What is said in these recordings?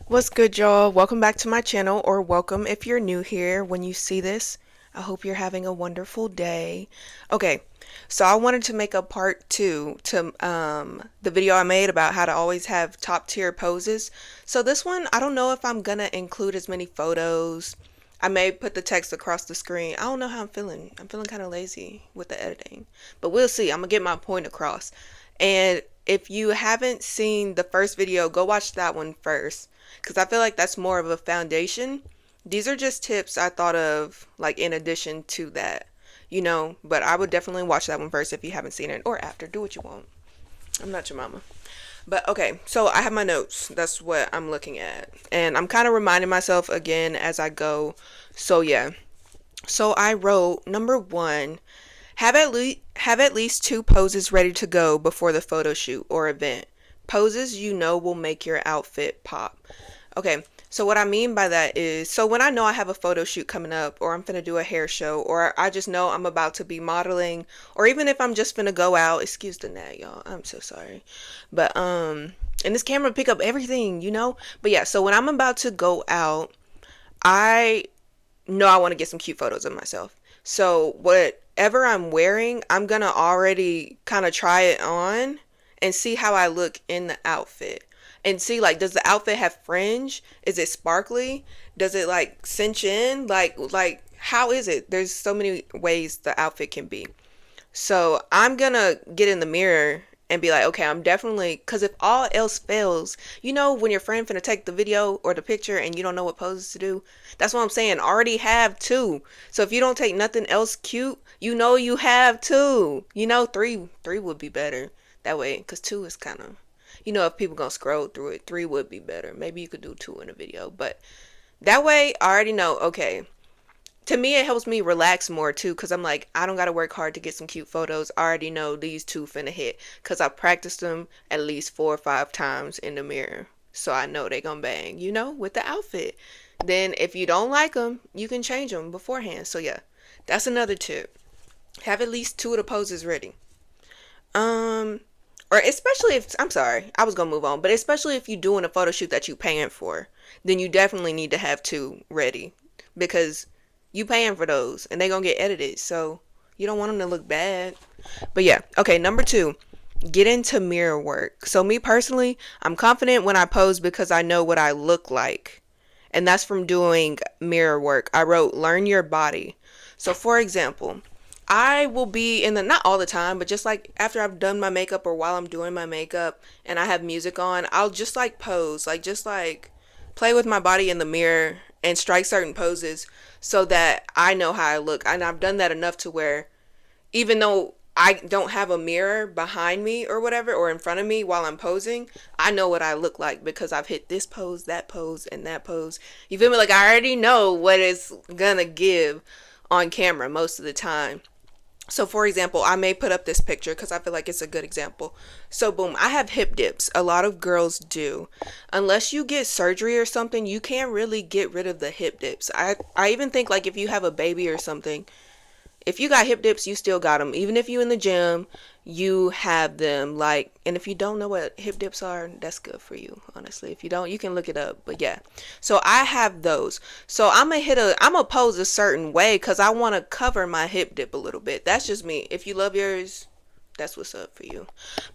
What's good, y'all? Welcome back to my channel, or welcome if you're new here when you see this. I hope you're having a wonderful day. Okay, so I wanted to make a part two to the video I made about how to always have top tier poses. So this one, I don't know if I'm gonna include as many photos. I may put the text across the screen. I don't know how I'm feeling. I'm feeling kind of lazy with the editing, but we'll see. I'm gonna get my point across. And if you haven't seen the first video, go watch that one first because I feel like that's more of a foundation. These are just tips I thought of, like, in addition to that, but I would definitely watch that one first if you haven't seen it, or after. Do what you want. I'm not your mama. But okay, so I have my notes. That's what I'm looking at. And I'm kind of reminding myself again as I go. So yeah. So I wrote number one, have at least two poses ready to go before the photo shoot or event. Poses you know will make your outfit pop. Okay, so what I mean by that is, so when I know I have a photo shoot coming up, or I'm finna do a hair show, or I just know I'm about to be modeling, or even if I'm just finna go out, excuse the nag, y'all, I'm so sorry. But, and this camera pick up everything. But yeah, so when I'm about to go out, I know I want to get some cute photos of myself. So whatever I'm wearing, I'm gonna already kind of try it on and see how I look in the outfit. And see, like, does the outfit have fringe? Is it sparkly? Does it like cinch in? Like how is it? There's so many ways the outfit can be. So I'm gonna get in the mirror and be like, okay, I'm definitely, because if all else fails, when your friend finna take the video or the picture and you don't know what poses to do, that's what I'm saying. Already have two. So if you don't take nothing else cute, you have two. Three would be better that way, because two is kind of, if people gonna scroll through it, three would be better. Maybe you could do two in a video, but that way I already know, okay, to me it helps me relax more too, because I'm like, I don't gotta work hard to get some cute photos. I already know these two finna hit because I practiced them at least 4 or 5 times in the mirror, so I know they gonna bang, with the outfit. Then if you don't like them, you can change them beforehand. So yeah, that's another tip. Have at least two of the poses ready. um or especially if, I'm sorry, I was gonna move on, but especially if you're doing a photo shoot that you paying for, then you definitely need to have two ready, because you paying for those and they gonna get edited, so you don't want them to look bad. But yeah, okay, number two, get into mirror work. So me personally, I'm confident when I pose because I know what I look like, and that's from doing mirror work. I wrote learn your body. So for example, I will be in the, not all the time, but just like after I've done my makeup or while I'm doing my makeup and I have music on, I'll just like pose, like just like play with my body in the mirror and strike certain poses so that I know how I look. And I've done that enough to where even though I don't have a mirror behind me or whatever, or in front of me while I'm posing, I know what I look like because I've hit this pose, that pose, and that pose. You feel me? Like I already know what it's gonna give on camera most of the time. So for example, I may put up this picture because I feel like it's a good example. So boom, I have hip dips. A lot of girls do. Unless you get surgery or something, you can't really get rid of the hip dips. I even think, like, if you have a baby or something, if you got hip dips, you still got them. Even if you in the gym, you have them. Like, and if you don't know what hip dips are, that's good for you, honestly. If you don't, you can look it up. But yeah, so I have those. So I'm gonna pose a certain way because I want to cover my hip dip a little bit. That's just me. If you love yours, that's what's up for you.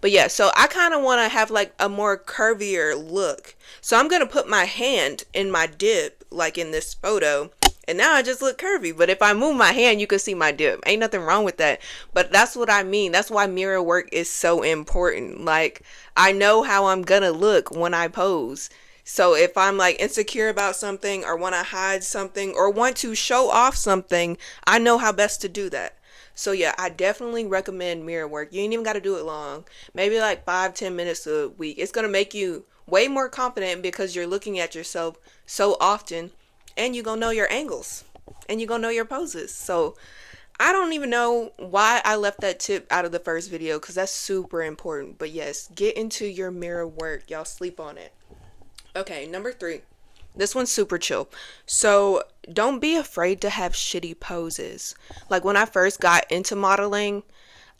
But yeah, so I kind of want to have like a more curvier look. So I'm going to put my hand in my dip, like in this photo. And now I just look curvy. But if I move my hand, you can see my dip. Ain't nothing wrong with that. But that's what I mean. That's why mirror work is so important. Like, I know how I'm going to look when I pose. So if I'm like insecure about something or want to hide something or want to show off something, I know how best to do that. So yeah, I definitely recommend mirror work. You ain't even got to do it long. Maybe like 5-10 minutes a week. It's going to make you way more confident because you're looking at yourself so often, and you're going to know your angles and you're going to know your poses. So I don't even know why I left that tip out of the first video because that's super important. But yes, get into your mirror work. Y'all sleep on it. Okay, number three. This one's super chill. So don't be afraid to have shitty poses. Like when I first got into modeling,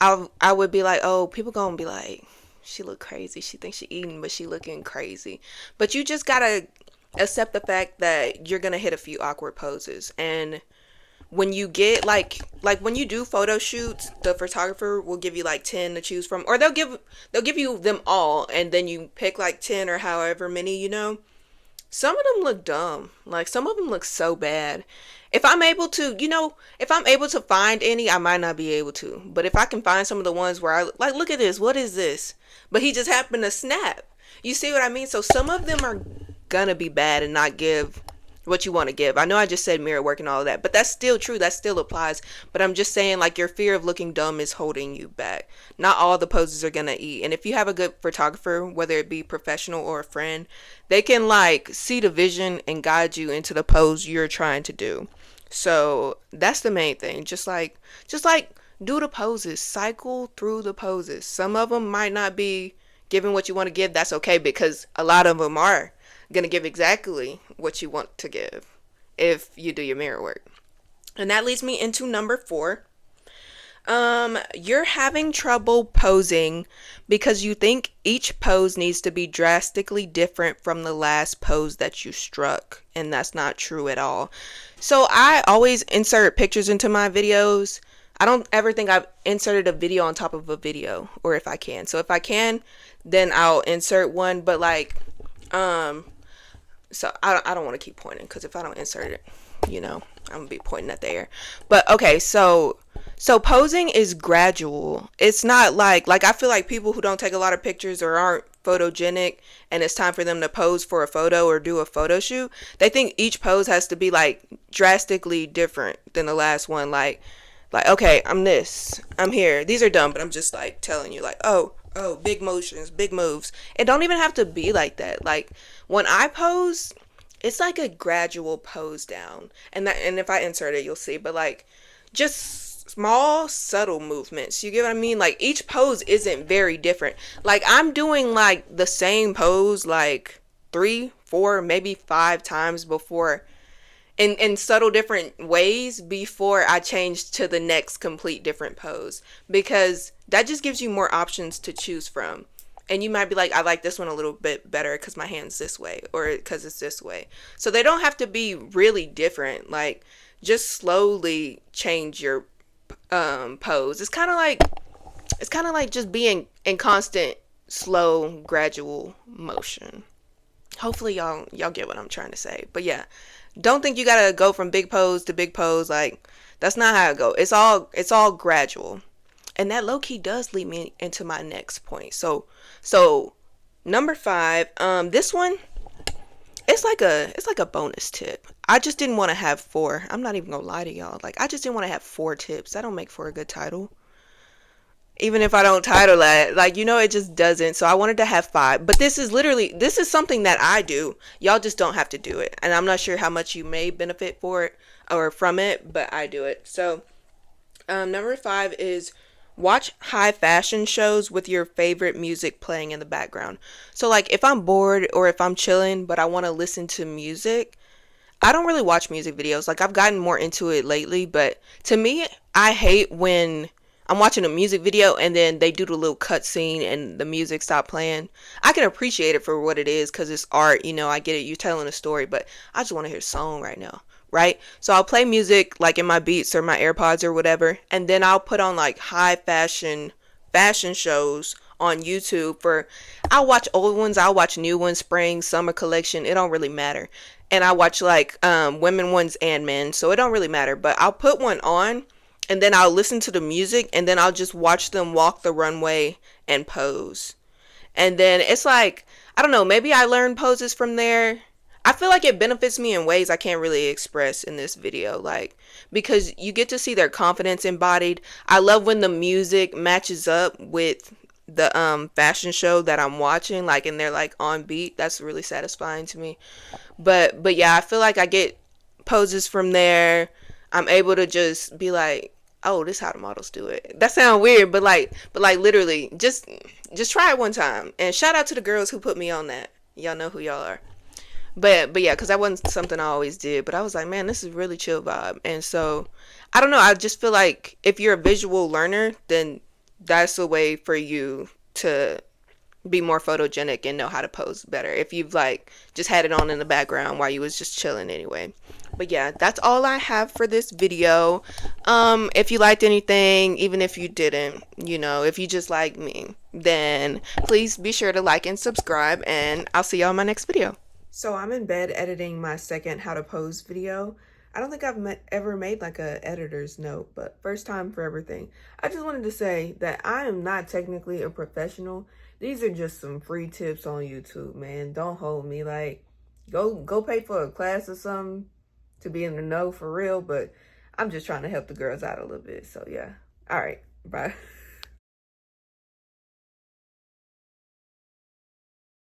I would be like, oh, people gonna be like, she look crazy. She thinks she eating, but she looking crazy. But you just gotta accept the fact that you're gonna hit a few awkward poses. And when you get like when you do photo shoots, the photographer will give you like 10 to choose from, or they'll give you them all, and then you pick like 10 or however many, some of them look dumb. Like some of them look so bad. If I'm able to, if I'm able to find any, I might not be able to. But if I can find some of the ones where I like, look at this, what is this? But he just happened to snap. You see what I mean? So some of them are gonna be bad and not give what you want to give. I know I just said mirror work and all of that, but that's still true. That still applies. But I'm just saying, like, your fear of looking dumb is holding you back. Not all the poses are gonna eat. And if you have a good photographer, whether it be professional or a friend, they can like see the vision and guide you into the pose you're trying to do. So that's the main thing. Just like do the poses, cycle through the poses. Some of them might not be giving what you want to give. That's okay, because a lot of them are going to give exactly what you want to give if you do your mirror work. And that leads me into number 4. You're having trouble posing because you think each pose needs to be drastically different from the last pose that you struck, and that's not true at all. So I always insert pictures into my videos. I don't ever think I've inserted a video on top of a video, or if I can. So if I can, then I'll insert one, but like so I don't want to keep pointing, because if I don't insert it, I'm gonna be pointing at the air. But okay, so posing is gradual. It's not like I feel like people who don't take a lot of pictures or aren't photogenic and it's time for them to pose for a photo or do a photo shoot, they think each pose has to be like drastically different than the last one. Like okay, I'm here. These are dumb, but I'm just like telling you, like, oh, big motions, big moves. It don't even have to be like that. Like when I pose, it's like a gradual pose down. And if I insert it, you'll see, but like just small subtle movements. You get what I mean? Like each pose isn't very different. Like I'm doing like the same pose like 3, 4, maybe 5 times before, in subtle different ways, before I change to the next complete different pose, because that just gives you more options to choose from. And you might be like, I like this one a little bit better because my hand's this way, or because it's this way. So they don't have to be really different. Like just slowly change your pose. It's kind of like just being in constant slow gradual motion. Hopefully y'all get what I'm trying to say. But yeah, don't think you gotta go from big pose to big pose. Like that's not how it go. It's all gradual. And that low key does lead me into my next point. So number 5, this one, it's like a bonus tip. I just didn't want to have 4. I'm not even gonna lie to y'all. Like I just didn't want to have 4 tips. That don't make for a good title. Even if I don't title that, like, it just doesn't. So I wanted to have 5, but this is something that I do. Y'all just don't have to do it. And I'm not sure how much you may benefit for it or from it, but I do it. So, number 5 is watch high fashion shows with your favorite music playing in the background. So like if I'm bored or if I'm chilling, but I want to listen to music, I don't really watch music videos. Like I've gotten more into it lately, but to me, I hate when I'm watching a music video and then they do the little cut scene and the music stop playing. I can appreciate it for what it is because it's art, I get it, you're telling a story, but I just want to hear a song right now, right? So I'll play music like in my Beats or my AirPods or whatever, and then I'll put on like high fashion shows on YouTube. I'll watch old ones, I'll watch new ones, spring, summer collection, it don't really matter. And I watch like women ones and men, so it don't really matter, but I'll put one on and then I'll listen to the music and then I'll just watch them walk the runway and pose. And then it's like, I don't know, maybe I learn poses from there. I feel like it benefits me in ways I can't really express in this video, like, because you get to see their confidence embodied. I love when the music matches up with the fashion show that I'm watching, like, and they're like on beat. That's really satisfying to me. But yeah, I feel like I get poses from there. I'm able to just be like, oh, this is how the models do it. That sounds weird, but like literally, just try it one time. And shout out to the girls who put me on that. Y'all know who y'all are. But yeah, because that wasn't something I always did. But I was like, man, this is really chill vibe. And so, I don't know. I just feel like if you're a visual learner, then that's a way for you to be more photogenic and know how to pose better if you've like just had it on in the background while you was just chilling anyway. But yeah, that's all I have for this video. If you liked anything, even if you didn't, you know, if you just like me, then please be sure to like and subscribe, and I'll see y'all in my next video. So I'm in bed editing my second how to pose video. I don't think I've ever made like a editor's note, but first time for everything. I just wanted to say that I am not technically a professional. These are just some free tips on YouTube, man. Don't hold me. Like, go pay for a class or something to be in the know for real, but I'm just trying to help the girls out a little bit. So yeah. All right. Bye.